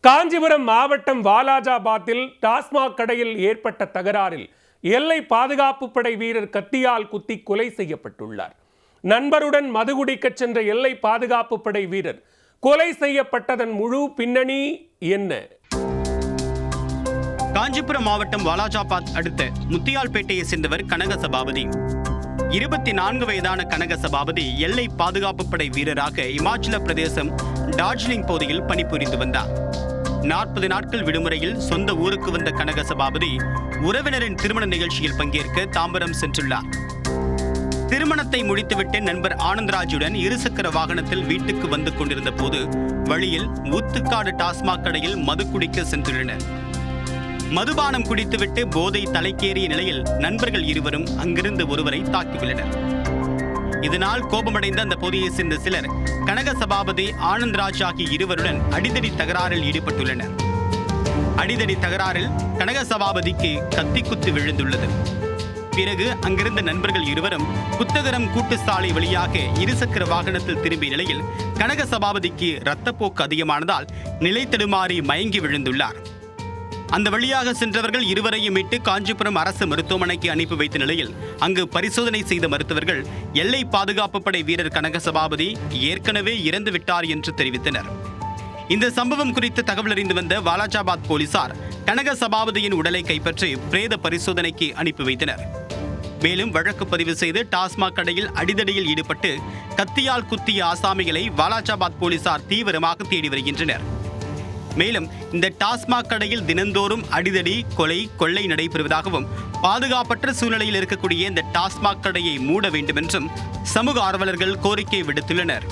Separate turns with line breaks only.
காஞ்சிபுரம் மாவட்டம் வாலாஜாபாத்தில் டாஸ்மாக் கடையில் ஏற்பட்ட தகராறில் எல்லை பாதுகாப்பு படை வீரர் கத்தியால் குத்தி கொலை செய்யப்பட்டுள்ளார். நண்பருடன் மதுகுடிக்கச் சென்ற எல்லை பாதுகாப்பு படை வீரர் கொலை செய்யப்பட்டதன் முழு பின்னணி என்ன?
காஞ்சிபுரம் மாவட்டம் வாலாஜாபாத் அடுத்த முத்தியால்பேட்டையை சேர்ந்தவர் கனக சபாபதி. 24 வயதான கனக சபாபதி எல்லை பாதுகாப்பு படை வீரராக இமாச்சல பிரதேசம் டார்ஜிலிங் பகுதியில் பணிபுரிந்து வந்தார். 40 நாட்கள் விடுமுறையில் சொந்த ஊருக்கு வந்த கனக சபாபதி உறவினரின் திருமண நிகழ்ச்சியில் பங்கேற்க தாம்பரம் சென்றுள்ளார். திருமணத்தை முடித்துவிட்டு நண்பர் ஆனந்தராஜுடன் இருசக்கர வாகனத்தில் வீட்டுக்கு வந்து கொண்டிருந்த போது வழியில் ஊத்துக்காடு டாஸ்மாக் கடையில் மது குடிக்க சென்றுள்ளனர். மதுபானம் குடித்துவிட்டு போதை தலைக்கேறிய நிலையில் நண்பர்கள் இருவரும் அங்கிருந்து ஒருவரை தாக்கியுள்ளனர். இதனால் கோபமடைந்த அந்த பகுதியை சேர்ந்த சிலர் கனக சபாபதி ஆனந்தராஜ் ஆகிய இருவருடன் அடிதடி தகராறில் ஈடுபட்டுள்ளனர். அடிதடி தகராறில் கனக சபாபதிக்கு கத்தி குத்து விழுந்துள்ளது. பிறகு அங்கிருந்த நண்பர்கள் இருவரும் புத்தகரம் கூட்டு சாலை வழியாக இருசக்கர வாகனத்தில் திரும்பிய நிலையில் கனக சபாபதிக்கு இரத்தப்போக்கு அதிகமானதால் நிலை தடுமாறி மயங்கி விழுந்துள்ளார். அந்த வழியாக சென்றவர்கள் இருவரையும் மீட்டு காஞ்சிபுரம் அரசு மருத்துவமனைக்கு அனுப்பி வைத்த நிலையில் அங்கு பரிசோதனை செய்த மருத்துவர்கள் எல்லை பாதுகாப்பு படை வீரர் கனக சபாபதி ஏற்கனவே இறந்து விட்டார் என்று தெரிவித்தனர். இந்த சம்பவம் குறித்து தகவல் அறிந்து வந்த வாலாஜாபாத் போலீசார் கனக சபாபதியின் உடலை கைப்பற்றி பிரேத பரிசோதனைக்கு அனுப்பி வைத்தனர். மேலும் வழக்கு பதிவு செய்து டாஸ்மாக் கடையில் அடிதடியில் ஈடுபட்டு கத்தியால் குத்திய ஆசாமிகளை வாலாஜாபாத் போலீசார் தீவிரமாக தேடி வருகின்றனர். மேலும் இந்த டாஸ்மாக் கடையில் தினந்தோறும் அடிதடி, கொலை, கொள்ளை நடைபெறுவதாகவும் பாதுகாப்பற்ற சூழ்நிலையில் இருக்கக்கூடிய இந்த டாஸ்மாக் கடையை மூட வேண்டும் என்றும் சமூக ஆர்வலர்கள் கோரிக்கை விடுத்துள்ளனர்.